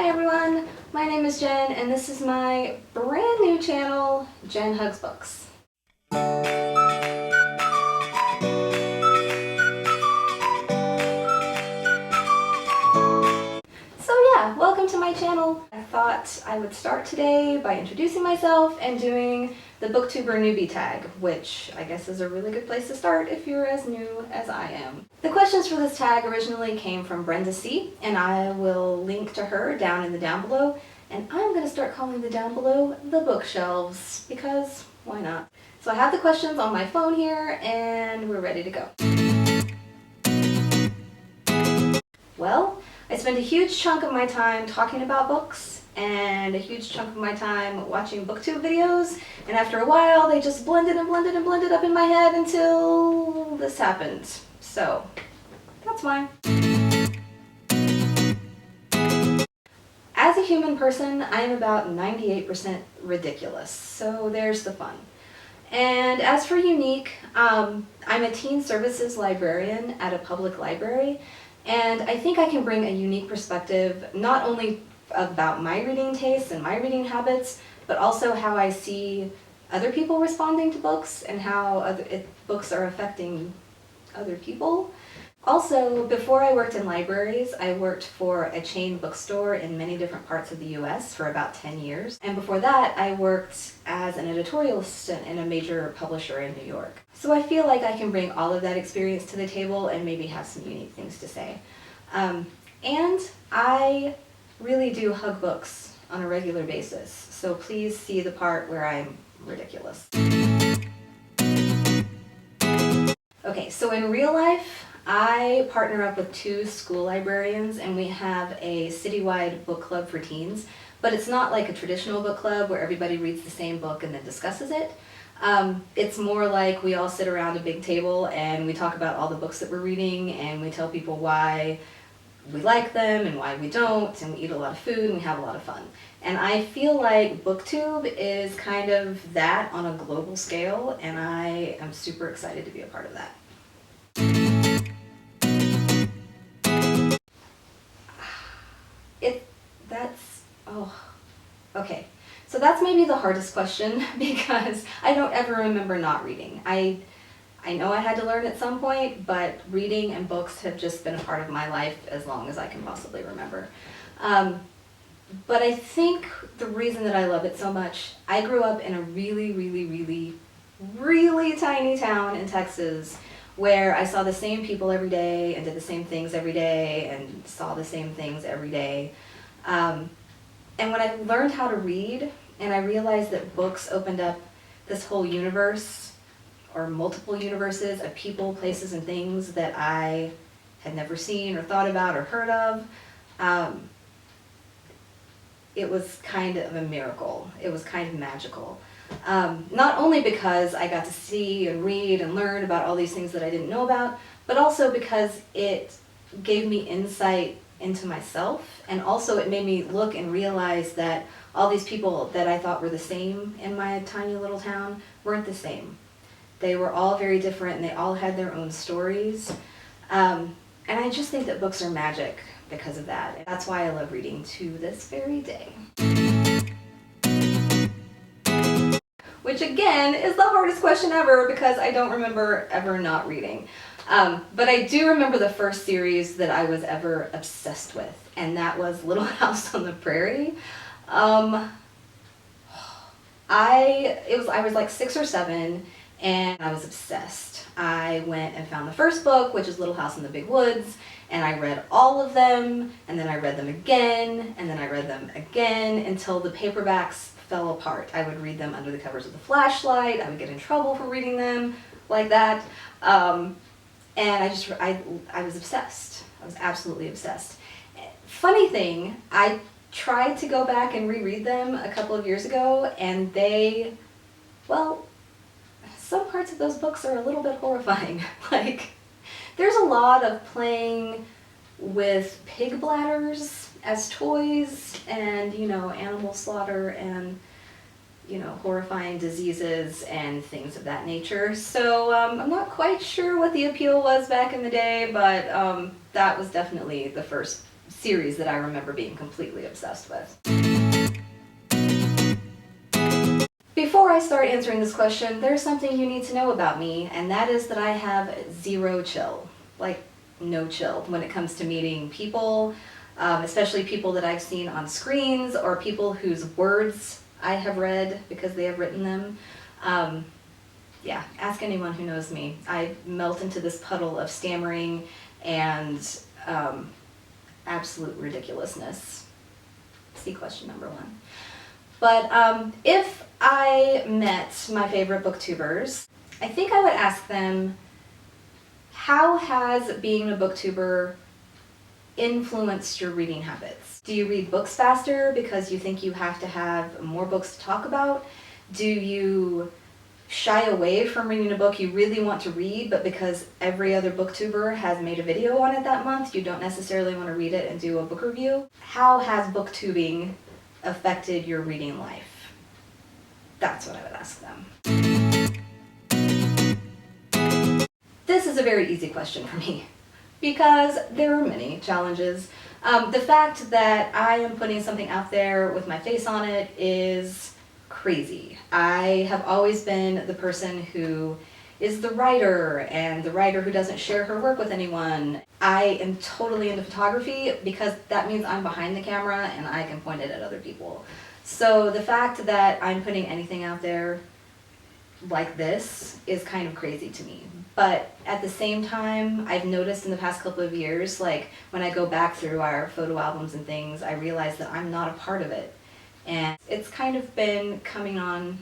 Hi everyone, my name is Jen and this is my brand new channel, Jen Hugs Books. So yeah, welcome to my channel. I thought I would start today by introducing myself and doing the Booktuber Newbie Tag, which I guess is a really good place to start if you're as new as I am. The questions for this tag originally came from Brenda C, and I will link to her down in the down below, and I'm going to start calling the down below the bookshelves, because why not? So I have the questions on my phone here, and we're ready to go. Well, I spend a huge chunk of my time talking about books and a huge chunk of my time watching booktube videos, and after a while they just blended and blended and blended up in my head until this happened. So that's why. As a human person, I am about 98% ridiculous, so there's the fun. And as for unique, I'm a teen services librarian at a public library, and I think I can bring a unique perspective, not only about my reading tastes and my reading habits, but also how I see other people responding to books and how books are affecting other people. Also, before I worked in libraries, I worked for a chain bookstore in many different parts of the US for about 10 years. And before that, I worked as an editorial assistant in a major publisher in New York. So I feel like I can bring all of that experience to the table and maybe have some unique things to say. And I really do hug books on a regular basis, so please see the part where I'm ridiculous. Okay, so in real life, I partner up with 2 school librarians and we have a citywide book club for teens, but it's not like a traditional book club where everybody reads the same book and then discusses it. It's more like we all sit around a big table and we talk about all the books that we're reading and we tell people why we like them and why we don't, and we eat a lot of food and we have a lot of fun. And I feel like Booktube is kind of that on a global scale, and I am super excited to be a part of that. Okay. So that's maybe the hardest question because I don't ever remember not reading. I know I had to learn at some point, but reading and books have just been a part of my life as long as I can possibly remember. But I think the reason that I love it so much, I grew up in a really, really, really, really tiny town in Texas where I saw the same people every day and did the same things every day and saw the same things every day. And when I learned how to read and I realized that books opened up this whole universe or multiple universes of people, places, and things that I had never seen or thought about or heard of, it was kind of a miracle. It was kind of magical. Not only because I got to see and read and learn about all these things that I didn't know about, but also because it gave me insight into myself, and also it made me look and realize that all these people that I thought were the same in my tiny little town weren't the same. They were all very different and they all had their own stories. And I just think that books are magic because of that. And that's why I love reading to this very day. Which again is the hardest question ever because I don't remember ever not reading. But I do remember the first series that I was ever obsessed with, and that was Little House on the Prairie. I was like 6 or 7, and I was obsessed. I went and found the first book, which is Little House in the Big Woods, and I read all of them, and then I read them again, and then I read them again until the paperbacks fell apart. I would read them under the covers of the flashlight. I would get in trouble for reading them like that. And I was obsessed. I was absolutely obsessed. Funny thing, I tried to go back and reread them a couple of years ago, and some parts of those books are a little bit horrifying. Like, there's a lot of playing with pig bladders as toys and, animal slaughter and, horrifying diseases and things of that nature. So I'm not quite sure what the appeal was back in the day, but that was definitely the first series that I remember being completely obsessed with. Before I start answering this question, there's something you need to know about me, and that is that I have zero chill. Like, no chill when it comes to meeting people, especially people that I've seen on screens or people whose words I have read because they have written them. Yeah, ask anyone who knows me. I melt into this puddle of stammering and absolute ridiculousness. See question number 1. But if I met my favorite booktubers, I think I would ask them, how has being a booktuber influenced your reading habits? Do you read books faster because you think you have to have more books to talk about? Do you shy away from reading a book you really want to read, but because every other booktuber has made a video on it that month, you don't necessarily want to read it and do a book review? How has booktubing affected your reading life? That's what I would ask them. This is a very easy question for me because there are many challenges. The fact that I am putting something out there with my face on it is crazy. I have always been the person who is the writer and the writer who doesn't share her work with anyone. I am totally into photography because that means I'm behind the camera and I can point it at other people. So the fact that I'm putting anything out there like this is kind of crazy to me. But at the same time, I've noticed in the past couple of years, like when I go back through our photo albums and things, I realize that I'm not a part of it. And it's kind of been coming on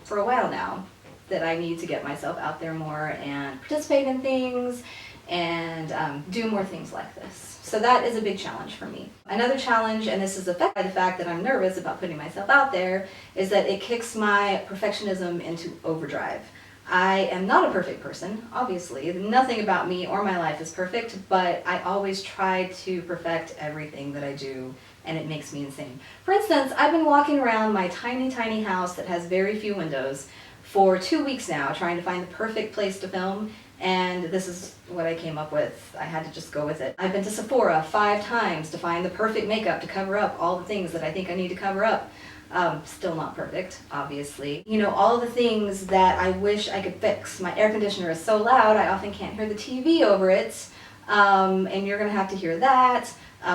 for a while now that I need to get myself out there more and participate in things and do more things like this. So that is a big challenge for me. Another challenge, and this is affected by the fact that I'm nervous about putting myself out there, is that it kicks my perfectionism into overdrive. I am not a perfect person, obviously. Nothing about me or my life is perfect, but I always try to perfect everything that I do, and it makes me insane. For instance, I've been walking around my tiny, tiny house that has very few windows for 2 weeks now, trying to find the perfect place to film, and this is what I came up with. I had to just go with it. I've been to Sephora 5 times to find the perfect makeup to cover up all the things that I think I need to cover up. Still not perfect, obviously. You know, all the things that I wish I could fix. My air conditioner is so loud, I often can't hear the TV over it, and you're gonna have to hear that.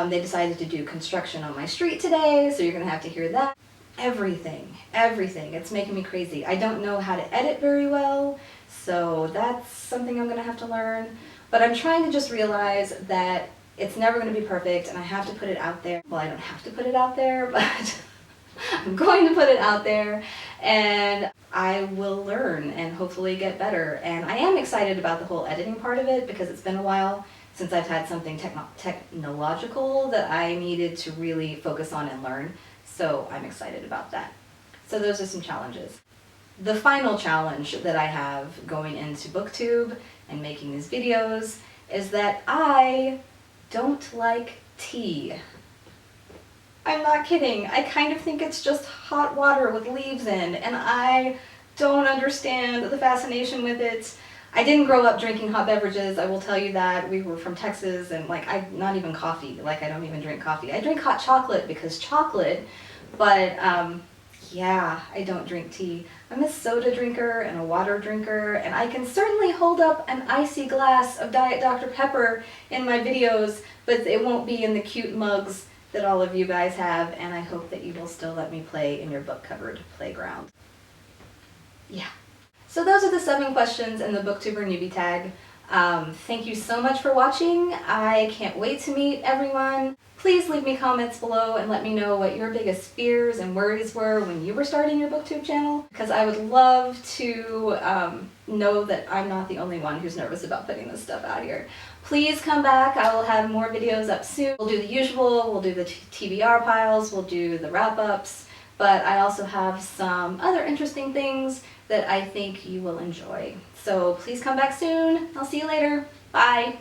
They decided to do construction on my street today, so you're gonna have to hear that. Everything. It's making me crazy. I don't know how to edit very well, so that's something I'm gonna have to learn. But I'm trying to just realize that it's never gonna be perfect, and I have to put it out there. Well, I don't have to put it out there, but I'm going to put it out there, and I will learn and hopefully get better. And I am excited about the whole editing part of it because it's been a while since I've had something technological that I needed to really focus on and learn. So I'm excited about that. So those are some challenges. The final challenge that I have going into Booktube and making these videos is that I don't like tea. I'm not kidding. I kind of think it's just hot water with leaves in, and I don't understand the fascination with it. I didn't grow up drinking hot beverages, I will tell you that. We were from Texas, and not even coffee. I don't even drink coffee. I drink hot chocolate because chocolate, but yeah, I don't drink tea. I'm a soda drinker and a water drinker, and I can certainly hold up an icy glass of Diet Dr. Pepper in my videos, but it won't be in the cute mugs that all of you guys have, and I hope that you will still let me play in your book-covered playground. Yeah. So those are the 7 questions in the Booktuber Newbie Tag. Thank you so much for watching. I can't wait to meet everyone. Please leave me comments below and let me know what your biggest fears and worries were when you were starting your Booktube channel, because I would love to know that I'm not the only one who's nervous about putting this stuff out here. Please come back. I will have more videos up soon. We'll do the usual. We'll do the TBR piles. We'll do the wrap-ups. But I also have some other interesting things that I think you will enjoy. So please come back soon. I'll see you later. Bye.